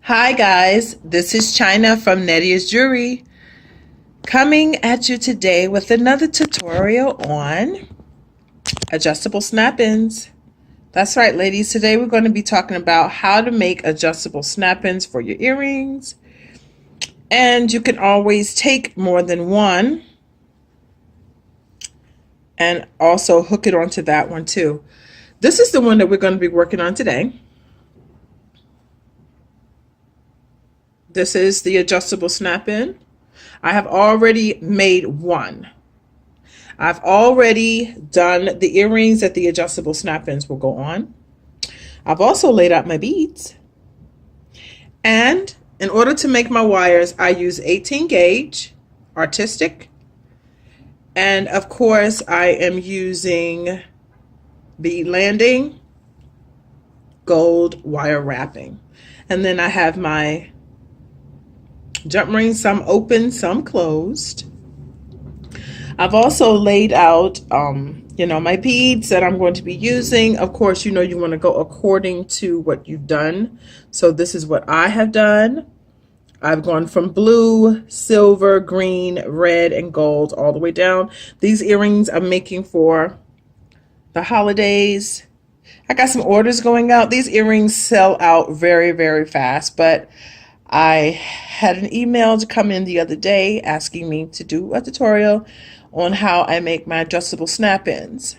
Hi guys, this is China from Nedia's Jewelry coming at you today with another tutorial on adjustable snap-ins. That's right, ladies. Today we're going to be talking about how to make adjustable snap-ins for your earrings. And you can always take more than one and also hook it onto that one too. This is the one that we're going to be working on today. This is the adjustable snap-in. I have already made one. I've already done the earrings that the adjustable snap-ins will go on. I've also laid out my beads. And in order to make my wires, I use 18 gauge artistic. And of course, I am using bead landing, gold wire wrapping. And then I have my jump rings, some open, some closed. I've also laid out, my beads that I'm going to be using. Of course, you want to go according to what you've done. So this is what I have done. I've gone from blue, silver, green, red, and gold all the way down. These earrings I'm making for the holidays. I got some orders going out. These earrings sell out very, very fast, but I had an email to come in the other day asking me to do a tutorial on how I make my adjustable snap-ins.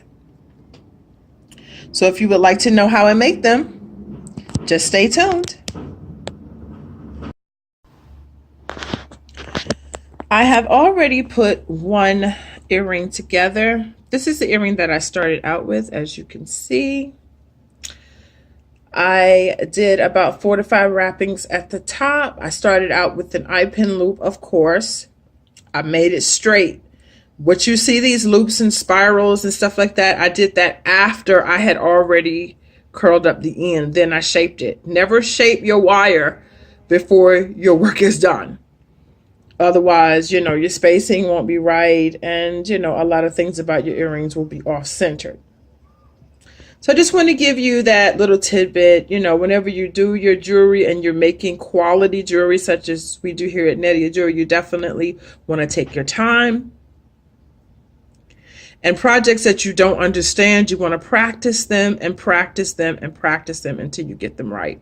So if you would like to know how I make them, just stay tuned. I have already put one earring together. This is the earring that I started out with, as you can see. I did about 4 to 5 wrappings at the top. I started out with an eye pin loop, of course. I made it straight. What you see, these loops and spirals and stuff like that, I did that after I had already curled up the end. Then I shaped it. Never shape your wire before your work is done. Otherwise, your spacing won't be right, and, a lot of things about your earrings will be off-centered. So I just want to give you that little tidbit, whenever you do your jewelry and you're making quality jewelry such as we do here at Nedia Jewelry, you definitely want to take your time. And projects that you don't understand, you want to practice them and practice them and practice them until you get them right.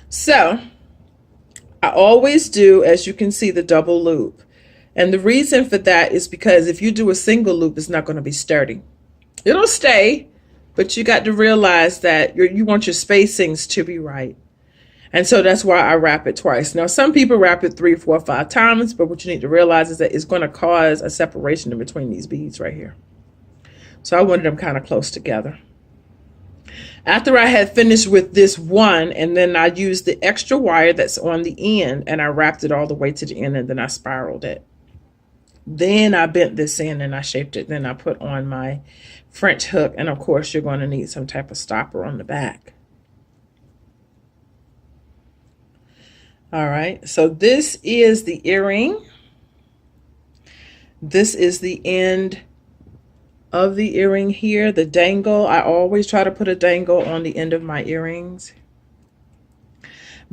So I always do, as you can see, the double loop. And the reason for that is because if you do a single loop, it's not going to be sturdy. It'll stay, but you got to realize that you want your spacings to be right. And so that's why I wrap it twice. Now, some people wrap it 3, 4, 5 times, but what you need to realize is that it's going to cause a separation in between these beads right here. So I wanted them kind of close together. After I had finished with this one, and then I used the extra wire that's on the end, and I wrapped it all the way to the end, and then I spiraled it. Then I bent this in and I shaped it. Then I put on my French hook, and of course you're going to need some type of stopper on the back. All right, so this is the earring. This is the end of the earring here, the dangle. I always try to put a dangle on the end of my earrings.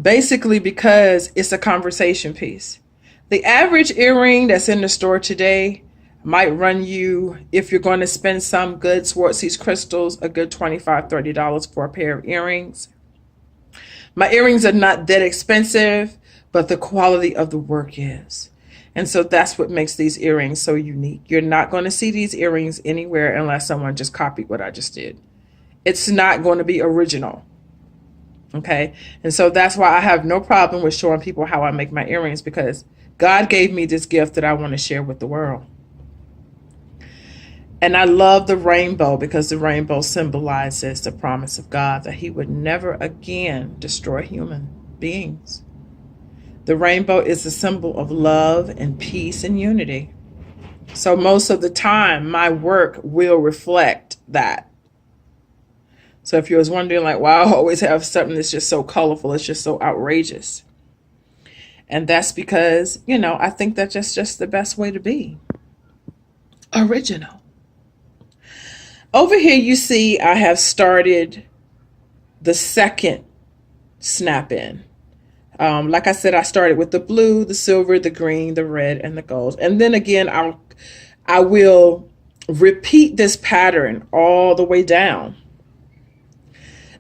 Basically because it's a conversation piece. The average earring that's in the store today might run you, if you're going to spend some good Swartzy's crystals, a good $25, $30 for a pair of earrings. My earrings are not that expensive, but the quality of the work is. And so that's what makes these earrings so unique. You're not going to see these earrings anywhere unless someone just copied what I just did. It's not going to be original. Okay? And so that's why I have no problem with showing people how I make my earrings, because God gave me this gift that I want to share with the world. And I love the rainbow because the rainbow symbolizes the promise of God that he would never again destroy human beings. The rainbow is a symbol of love and peace and unity. So most of the time, my work will reflect that. So if you was wondering, like, why I always have something that's just so colorful, it's just so outrageous. And that's because, I think that's just the best way to be. Original. Over here, you see I have started the second snap in. Like I said, I started with the blue, the silver, the green, the red, and the gold. And then again, I will repeat this pattern all the way down.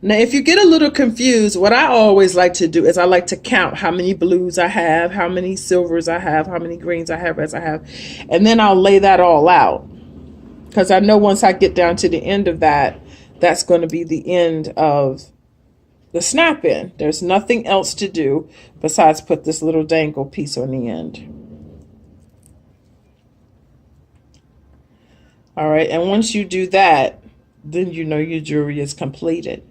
Now, if you get a little confused, what I always like to do is I like to count how many blues I have, how many silvers I have, how many greens I have, reds I have, and then I'll lay that all out. Because I know once I get down to the end of that, that's going to be the end of the snap in. There's nothing else to do besides put this little dangle piece on the end. All right, and once you do that, then you know your jewelry is completed.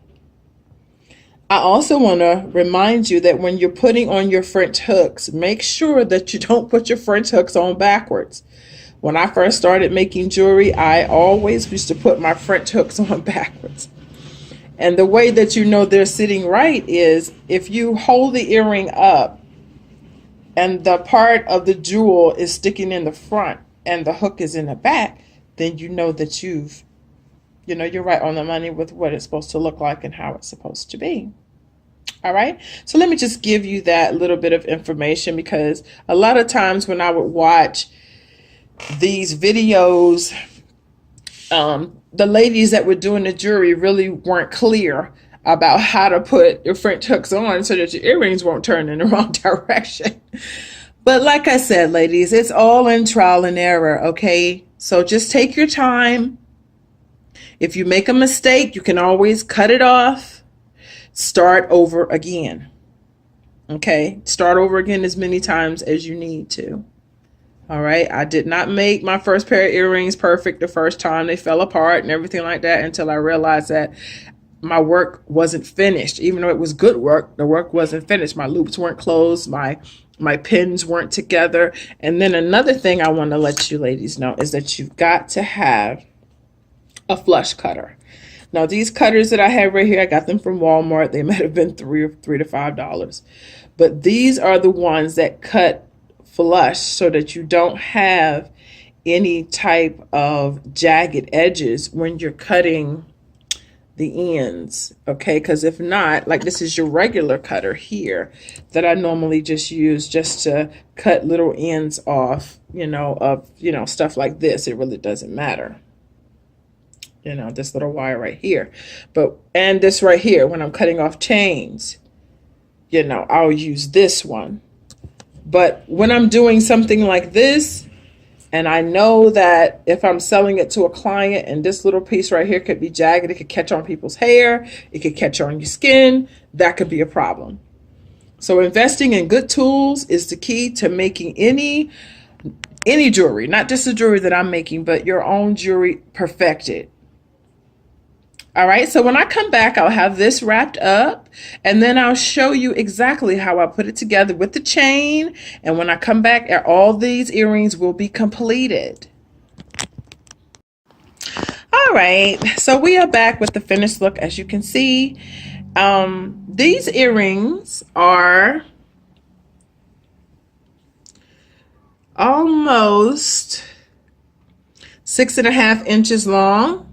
I also want to remind you that when you're putting on your French hooks, make sure that you don't put your French hooks on backwards. When I first started making jewelry, I always used to put my French hooks on backwards. And the way that you know they're sitting right is if you hold the earring up and the part of the jewel is sticking in the front and the hook is in the back, then you know that you're right on the money with what it's supposed to look like and how it's supposed to be. All right. So let me just give you that little bit of information, because a lot of times when I would watch these videos, the ladies that were doing the jewelry really weren't clear about how to put your French hooks on so that your earrings won't turn in the wrong direction. But like I said, ladies, it's all in trial and error. Okay. So just take your time. If you make a mistake, you can always cut it off, start over again. Okay. Start over again as many times as you need to. All right. I did not make my first pair of earrings perfect the first time. They fell apart and everything like that until I realized that my work wasn't finished. Even though it was good work, the work wasn't finished. My loops weren't closed. My pins weren't together. And then another thing I want to let you ladies know is that you've got to have a flush cutter. Now, these cutters that I have right here, I got them from Walmart. They might have been $3 to $5. But these are the ones that cut flush so that you don't have any type of jagged edges when you're cutting the ends. Okay, because if not, like this is your regular cutter here that I normally just use just to cut little ends off, of stuff like this. It really doesn't matter. This little wire right here, and this right here, when I'm cutting off chains, I'll use this one. But when I'm doing something like this, and I know that if I'm selling it to a client and this little piece right here could be jagged, it could catch on people's hair, it could catch on your skin, that could be a problem. So investing in good tools is the key to making any jewelry, not just the jewelry that I'm making, but your own jewelry perfected. All right, so when I come back, I'll have this wrapped up, and then I'll show you exactly how I put it together with the chain. And when I come back, all these earrings will be completed. All right, so we are back with the finished look. As you can see, these earrings are almost 6.5 inches long.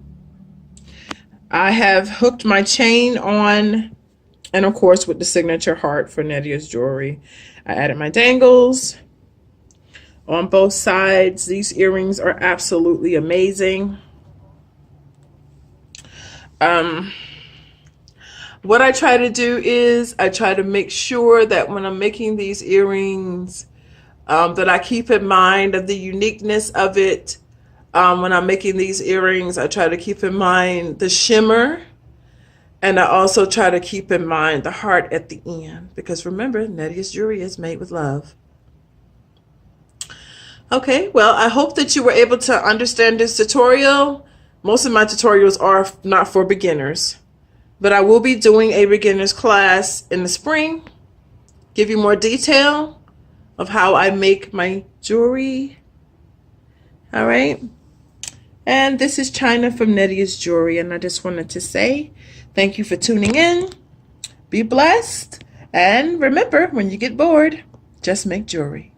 I have hooked my chain on, and of course with the signature heart for Nadia's Jewelry. I added my dangles on both sides. These earrings are absolutely amazing. What I try to do is I try to make sure that when I'm making these earrings, that I keep in mind of the uniqueness of it. When I'm making these earrings, I try to keep in mind the shimmer, and I also try to keep in mind the heart at the end, because remember, Nadia's Jewelry is made with love. Okay, well, I hope that you were able to understand this tutorial. Most of my tutorials are not for beginners, but I will be doing a beginner's class in the spring, give you more detail of how I make my jewelry. All right. And this is China from Nadia's Jewelry, and I just wanted to say thank you for tuning in. Be blessed, and remember, when you get bored, just make jewelry.